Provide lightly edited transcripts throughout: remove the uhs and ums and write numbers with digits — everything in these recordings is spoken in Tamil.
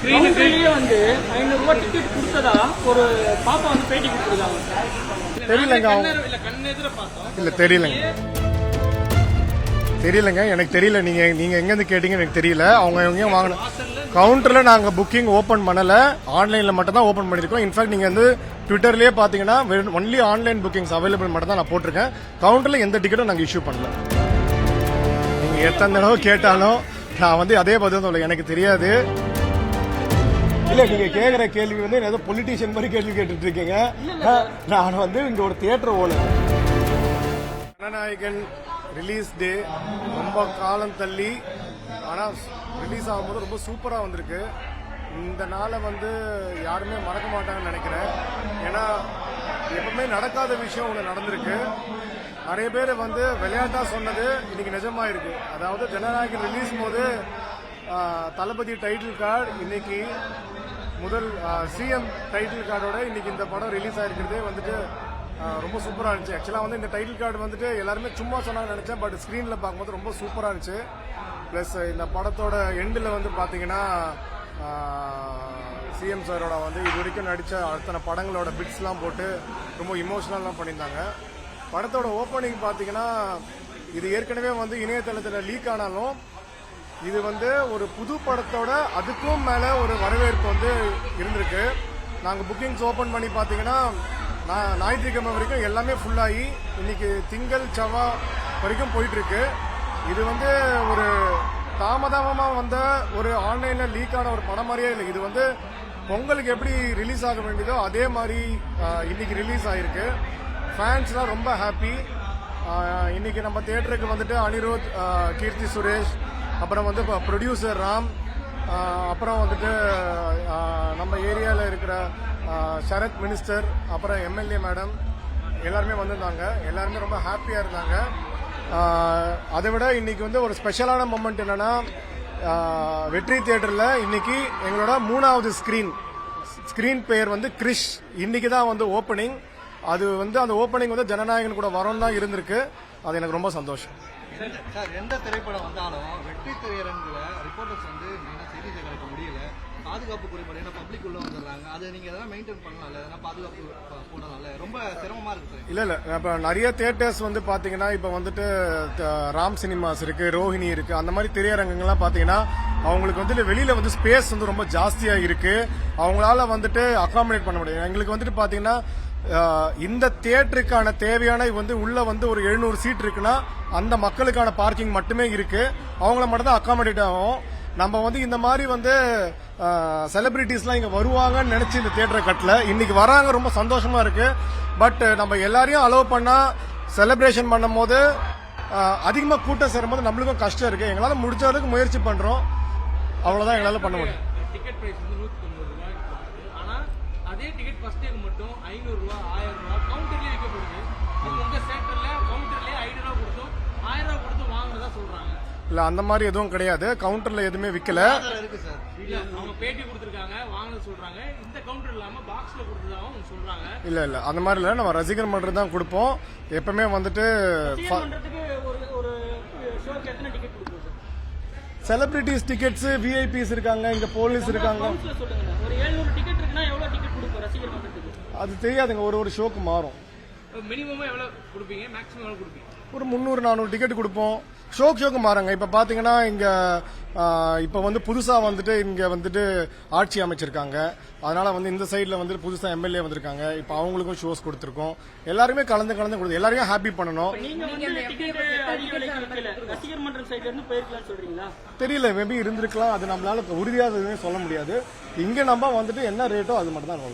ஸ்கிரீனுக்குள்ளேயே வந்து 500 ரூபாய் டிக்கெட் கொடுத்ததா ஒரு பாப்பா வந்து பேட்டி கொடுத்துருக்காங்க. தெரியலங்க இல்ல தெரியலங்க எனக்கு தெரியல. நீங்க எங்க இருந்து கேட்டீங்க எனக்கு தெரியல. அவங்க எங்க வாங்கணும் கவுண்டர்ல நாங்க புக்கிங் ஓபன் பண்ணல, ஆன்லைன்ல மட்டும் தான் ஓபன் பண்ணிருக்கோம். இன்ஃபேக்ட் நீங்க வந்து ட்விட்டர்லயே பாத்தீங்கன்னா ஒன்லி ஆன்லைன் புக்கிங்ஸ் அவைலபிள் மட்டும் தான் நான் போட்டிருக்கேன். கவுண்டர்ல எந்த டிக்கெட்டும் நாங்க இஷ்யூ பண்ணல. நீங்க எத்தனை தடவை கேட்டாலும் நான் வந்து அதே பதில் சொல்ல எனக்கு தெரியாது. இல்ல நீங்க கேக்குற கேள்வி வந்து ஏதோ பொலிட்டீஷியன் மாதிரி கேள்வி கேட்டுட்டு இருக்கீங்க. நான் வந்து இங்க ஒரு தியேட்டர் ஓனர். ஜனநாயகன் ரிலீஸ் டே ரொம்ப காலம் தள்ளி ஆனா ரிலீஸ் ஆகும்போது ரொம்ப சூப்பரா வந்திருக்கு. இந்த நாளை வந்து யாருமே மறக்க மாட்டாங்கன்னு நினைக்கிறேன். ஏன்னா எப்பவுமே நடக்காத விஷயம் ஒன்று நடந்திருக்கு. நிறைய பேர் வந்து விளையாட்டா சொன்னது இன்னைக்கு நிஜமா இருக்கு. அதாவது ஜனநாயகன் ரிலீஸ் போது தளபதி டைட்டில் கார்டு இன்னைக்கு முதல் சிஎம் டைட்டில் கார்டோட இன்னைக்கு இந்த படம் ரிலீஸ் ஆயிருக்கிறதே வந்துட்டு ரொம்ப சூப்பரா இருந்துச்சு. ஆக்சுவலா வந்து இந்த டைட்டில் கார்டு வந்துட்டு எல்லாருமே சும்மா சொன்னாங்க நினைச்சேன். பட் ஸ்கிரீன்ல பார்க்கும்போது ரொம்ப சூப்பரா இருந்துச்சு. பிளஸ் இந்த படத்தோட எண்டில் வந்து பாத்தீங்கன்னா சிஎம் சாரோட வந்து இது வரைக்கும் நடிச்ச அத்தனை படங்களோட பிட்ஸ் எல்லாம் போட்டு ரொம்ப இமோஷனல்லாம் பண்ணியிருந்தாங்க. படத்தோட ஓப்பனிங் பாத்தீங்கன்னா இது ஏற்கனவே வந்து இணையதளத்தில் லீக் ஆனாலும் இது வந்து ஒரு புது படத்தோட அதுக்கும் மேல ஒரு வரவேற்பு வந்து இருந்திருக்கு. நாங்க புக்கிங்ஸ் ஓபன் பண்ணி பாத்தீங்கன்னா ஞாயிற்றுக்கிழமை வரைக்கும் எல்லாமே ஃபுல்லாகி இன்னைக்கு திங்கள் செவ்வாய் வரைக்கும் போயிட்டு இருக்கு. இது வந்து ஒரு தாமதமா வந்த ஒரு ஆன்லைன்ல லீக் ஆன ஒரு படம் மாதிரியே இல்லை. இது வந்து பொங்கலுக்கு எப்படி ரிலீஸ் ஆக வேண்டியதோ அதே மாதிரி இன்னைக்கு ரிலீஸ் ஆயிருக்கு. ஃபேன்ஸ்லாம் ரொம்ப ஹாப்பி. இன்னைக்கு நம்ம தியேட்டருக்கு வந்துட்டு அனிருத், கீர்த்தி சுரேஷ், அப்புறம் வந்து ப்ரொடியூசர் ராம், அப்புறம் வந்துட்டு நம்ம ஏரியாவில் இருக்கிற சரத் மினிஸ்டர், அப்புறம் எம்எல்ஏ மேடம் எல்லாருமே வந்திருந்தாங்க. எல்லாருமே ரொம்ப ஹாப்பியா இருந்தாங்க. அதை விட இன்னைக்கு வந்து ஒரு ஸ்பெஷலான மொமெண்ட் என்னன்னா வெற்றி தியேட்டர்ல இன்னைக்கு எங்களோட 3வது ஸ்கிரீன் பெயர் வந்து கிரிஷ். இன்னைக்கு தான் வந்து ஓப்பனிங். அது வந்து அந்த ஓப்பனிங் வந்து ஜனநாயகன் கூட வரோம் தான் இருந்திருக்கு. அது எனக்கு ரொம்ப சந்தோஷம். சார், எந்த திரைப்படம் வந்தாலும் வெற்றி திரையரங்குல ரிப்போர்ட்டர்ஸ் வந்து செய்தி சேகரிக்க முடியல. பாதுகாப்பு குறைபாடு, ஏன்னா பப்ளிக் உள்ள வந்துடுறாங்க. அதை நீங்க எதனா மெயின்டைன் பண்ணலாம்ல, எதனா பாதுகாப்பு போனதால ரொம்ப சிரமமா இருக்கு சார். இல்ல இப்ப நிறைய தியேட்டர்ஸ் வந்து பாத்தீங்கன்னா இப்ப வந்துட்டு ராம் சினிமாஸ் இருக்கு, ரோஹிணி இருக்கு, அந்த மாதிரி திரையரங்கங்கள்லாம் பாத்தீங்கன்னா அவங்களுக்கு வந்துட்டு வெளியில வந்து ஸ்பேஸ் வந்து ரொம்ப ஜாஸ்தியா இருக்கு. அவங்களால வந்துட்டு அகாமடேட் பண்ண முடியும். எங்களுக்கு வந்துட்டு பாத்தீங்கன்னா இந்த தியேட்டருக்கான தேவையான வந்து உள்ள வந்து ஒரு 700 சீட் இருக்குன்னா அந்த மக்களுக்கான பார்க்கிங் மட்டுமே இருக்கு. அவங்கள மட்டும் தான் அகாமடேட் ஆகும். நம்ம வந்து இந்த மாதிரி வந்து செலிபிரிட்டிஸ்லாம் இங்க வருவாங்கன்னு நினைச்சு இந்த தியேட்டரை கட்டல. இன்னைக்கு வராங்க, ரொம்ப சந்தோஷமா இருக்கு. பட் நம்ம எல்லாரையும் அலோவ் பண்ணா செலிப்ரேஷன் பண்ணும் போது அதிகமா கூட்டம் சேரும் போது நம்மளுக்கும் கஷ்டம் இருக்கு. எங்களால முடிஞ்ச அளவுக்கு முயற்சி பண்றோம். அவ்வளவுதான் எங்களால பண்ண முடியும். டிக்கெட் பிரைஸ் வந்து 190 ரூபாய். ஆனா அதே டிக்கெட் ஃபர்ஸ்ட் டேக்கு மட்டும் 500 ரூபாய், 1000 ரூபாய் கவுண்டர்லயே விற்கப்படுது. உங்க தியேட்டர்ல கவுண்டர்லயே 500 ரூபாய் கொடுத்தோம், 1000 ரூபாய் கொடுத்து வாங்குறதா சொல்றாங்க. இல்ல அந்த மாதிரி எதுவும் கிடையாது. கவுண்டர்ல எதுவுமே விக்கல. இல்ல அவங்க பேட்டி கொடுத்திருக்காங்க, வாங்குறது சொல்றாங்க. இந்த கவுண்டர் இல்லாம பாக்ஸ்ல கொடுத்ததாவும் சொல்றாங்க. இல்ல அந்த மாதிரி இல்ல. நம்ம ரசிகர் மன்றம் தான் கொடுப்போம். எப்பவுமே வந்துட்டு ஒரு ஷோக்கு எத்தனை டிக்கெட் கொடுப்போம்? செலிபிரிட்டிஸ் டிக்கெட்ஸ், விஐபிஸ் இருக்காங்க, இங்க போலீஸ் இருக்காங்க. ஒரு 700 டிக்கெட் இருக்குன்னா எவ்வளவு டிக்கெட் கொடுப்போம் ரசிகர் மன்றத்துக்கு? அது தெரியாதுங்க. ஒரு ஷோக்கு மாறும். மினிமமா எவ்வளவு கொடுப்பீங்க, மேக்ஸிமம் எவ்வளவு கொடுப்பீங்க? ஒரு 300-400 டிக்கெட் கொடுப்போம். ஷோக்கு மாறாங்க. இப்ப பாத்தீங்கன்னா இங்க இப்ப வந்து புதுசா வந்துட்டு இங்க வந்துட்டு ஆட்சி அமைச்சிருக்காங்க. அதனால வந்து இந்த சைட்ல வந்து புதுசா எம்எல்ஏ வந்திருக்காங்க. இப்ப அவங்களுக்கும் ஷோஸ் கொடுத்திருக்கோம். எல்லாருமே கலந்து கொடுத்து எல்லாரையும் ஹாப்பி பண்ணணும். தெரியல, மேபி இருந்திருக்கலாம். அது நம்மளால உறுதியா சொல்ல முடியாது. இங்க நம்ம வந்துட்டு என்ன ரேட்டோ அது மட்டும் தான்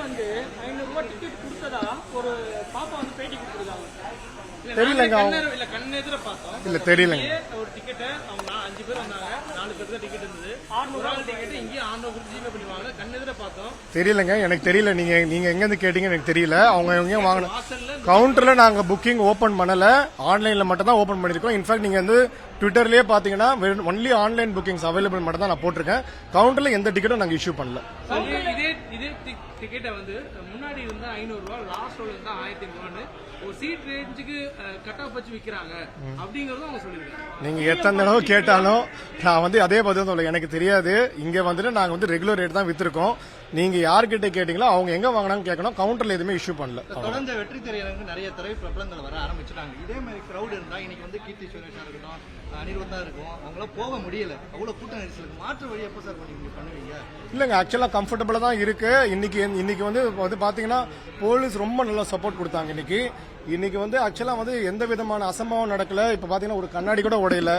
வந்து 500 ரூபாய் டிக்கெட் கொடுத்ததா ஒரு பாப்பா வந்து பேட்டி கொடுத்திருக்காங்க. தெரியலங்க. இல்ல தெரியலங்க. ஒரு டிக்கெட் அவங்க 5 பேர் வந்தாங்க, 4 பேருக்கு தான் டிக்கெட் இருந்தது. 600 டிக்கெட் இங்கே 600 கொடுத்து ஜிபே பண்ணுவாங்க. கண்ணெதிர பார்த்தோம். தெரியலங்க, எனக்கு தெரியல. நீங்க எங்க இருந்து கேட்டீங்க எனக்கு தெரியல. அவங்க எங்க வாங்கணும் கவுண்டர்ல நாங்க புக்கிங் ஓபன் பண்ணல, ஆன்லைன்ல மட்டும் தான் ஓபன் பண்ணிருக்கோம். இன்ஃபேக்ட் நீங்க வந்து ட்விட்டர்லயே பாத்தீங்கன்னா ஒன்லி ஆன்லைன் புக்கிங்ஸ் அவைலபிள் மட்டும் தான் நான் போட்டிருக்கேன். கவுண்டர்ல எந்த டிக்கெட்டும் நாங்க இஷ்யூ பண்ணல. இதே டிக்கெட்டை வந்து முன்னாடி இருந்தா 500 ரூபாய், லாஸ்ட் ரோல இருந்தா 1500 ரூபான்னு ஒரு சீட் ரேஞ்சுக்கு கட் ஆஃப் வச்சு விக்கிறாங்க அப்படிங்கறதும் அவங்க சொல்லிருக்காங்க. நீங்க எத்தனை தடவை கேட்டா கேட்டாலும் நான் வந்து அதே பதில் சொல்ல எனக்கு தெரியாது. இங்க வந்துட்டு நாங்க வந்து ரெகுலர் ரேட் தான் வித்திருக்கோம். நீங்க யார்கிட்ட கேட்டீங்களோ அவங்க எங்க வாங்கினாங்கன்னு கேட்கணும். கவுண்டர்ல எதுவுமே இஷ்யூ பண்ணல. தொடர்ந்து வெற்றி திரையரங்கு நிறைய திரை பிரபலங்கள் வர ஆரம்பிச்சிட்டாங்க. இதே மாதிரி கிரௌட் இருந்தா இன்னைக்கு வந்து கீர்த்தி சுரேஷா இருக்கட்டும், அனிருத்தா இருக்கும், அவங்களால போக முடியல. அவ்வளவு கூட்ட நெரிசலுக்கு மாற்று வழி எப்போ சார் பண்ணுவீங்க? இல்லங்க, ஆக்சுவலா கம்ஃபர்டபுளா தான் இருக்கு. இன்னைக்கு வந்து பாத்தீங்கன்னா போலீஸ் ரொம்ப நல்லா சப்போர்ட் கொடுத்தாங்க. இன்னைக்கு வந்து ஆக்சுவலா வந்து எந்த விதமான அசம்பாவம் நடக்கல. இப்ப பாத்தீங்கன்னா ஒரு கண்ணாடி கூட உடையல,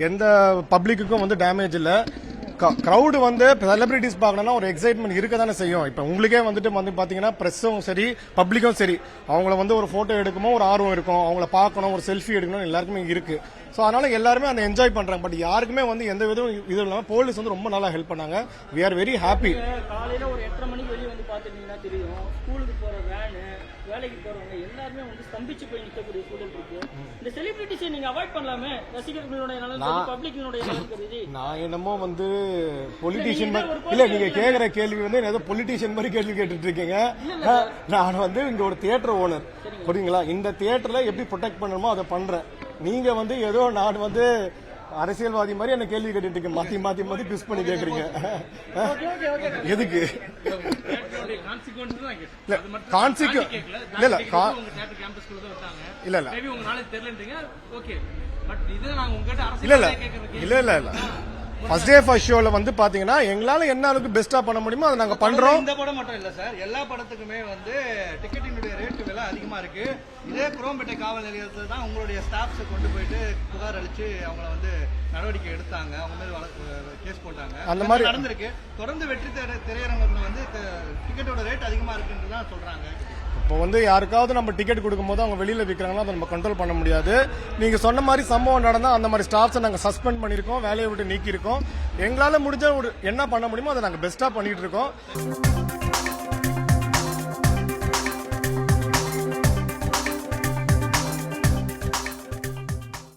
எந்த பப்ளிக்குக்கும் வந்து டேமேஜ் இல்ல. கிரௌடு வந்து செலிபிரிட்டிஸ் பார்க்கணும்னா ஒரு எக்ஸைட்மெண்ட் இருக்க தானே செய்யும். இப்ப உங்களுக்கே வந்துட்டு வந்து பாத்தீங்கன்னா பிரஸும் சரி பப்ளிக்கும் சரி அவங்கள வந்து ஒரு போட்டோ எடுக்குமோ ஒரு ஆர்வம் இருக்கும், அவங்கள பார்க்கணும், ஒரு செல்ஃபி எடுக்கணும், எல்லாருக்குமே இருக்கு. ஸோ அதனால எல்லாருமே அந்த என்ஜாய் பண்றாங்க. பட் யாருக்குமே வந்து எந்த விதம் இது இல்லாம போலீஸ் வந்து ரொம்ப நல்லா ஹெல்ப் பண்ணாங்க. We are very happy. காலையில ஒரு 8:30 மணிக்கு வெளியே வந்து பாத்துட்டீங்கன்னா தெரியும், ஸ்கூலுக்கு போற வேனு, வேலைக்கு போறவங்க எல்லாருமே வந்து ஸ்தம்பிச்சு போய் நிற்கக்கூடிய சூழல் இருக்கு. இந்த செலிபிரிட்டிஸை நீங்க அவாய்ட் பண்ணலாமே, ரசிகர்களுடைய நலன் பப்ளிக்கினுடைய நலன் கருதி. நான் என்னமோ வந்து பொலிட்டீஷியன் இல்ல, நீங்க கேக்குற கேள்வி வந்து ஏதோ பொலிட்டீஷியன் மாதிரி கேள்வி கேட்டுட்டு இருக்கீங்க. நான் வந்து இங்க ஒரு தியேட்டர் ஓனர், புரியுங்களா? இந்த தியேட்டர்ல எப்படி ப்ரொடெக்ட் பண்ணணுமோ அதை பண்றேன். நீங்க வந்து ஏதோ நான் வந்து அரசியல்வாதி மாதிரி என்ன கேள்வி கேட்டுட்டு மாத்தி பிஸ் பண்ணி கேக்குறீங்க. எதுக்கு ஃபர்ஸ்ட் டே ஃபர்ஸ்ட் ஷோல வந்து பாத்தீங்கன்னா எங்களால என்ன அளவுக்கு பெஸ்டா பண்ண முடியுமோ அதை நாங்க பண்றோம். இந்த படம் மட்டும் இல்ல சார், எல்லா படத்துக்குமே வந்து டிக்கெட்டினுடைய ரேட் விலை அதிகமா இருக்கு. இதே குரோம்பேட்டை காவல் நிலையத்தில் தான் உங்களுடைய ஸ்டாஃப்ஸை கொண்டு போயிட்டு புகார் அளிச்சு அவங்கள வந்து நடவடிக்கை எடுத்தாங்க, அவங்க மேல கேஸ் போட்டாங்க. அந்த மாதிரி நடந்திருக்கு. தொடர்ந்து வெற்றி திரையரங்கத்துல வந்து டிக்கெட்டோட ரேட் அதிகமா இருக்குன்னு தான் சொல்றாங்க. இப்போ வந்து யாருக்காவது நம்ம டிக்கெட் கொடுக்கும்போது அவங்க வெளியில விற்கிறாங்கன்னா அதை நம்ம கண்ட்ரோல் பண்ண முடியாது. நீங்க சொன்ன மாதிரி சம்பவம் நடந்தா அந்த மாதிரி ஸ்டாஃப்ஸை நாங்க சஸ்பெண்ட் பண்ணிருக்கோம், வேலையை விட்டு நீக்கி இருக்கோம். எங்களால முடிஞ்ச ஒரு என்ன பண்ண முடியுமோ அதை நாங்க பெஸ்டா பண்ணிட்டு இருக்கோம்.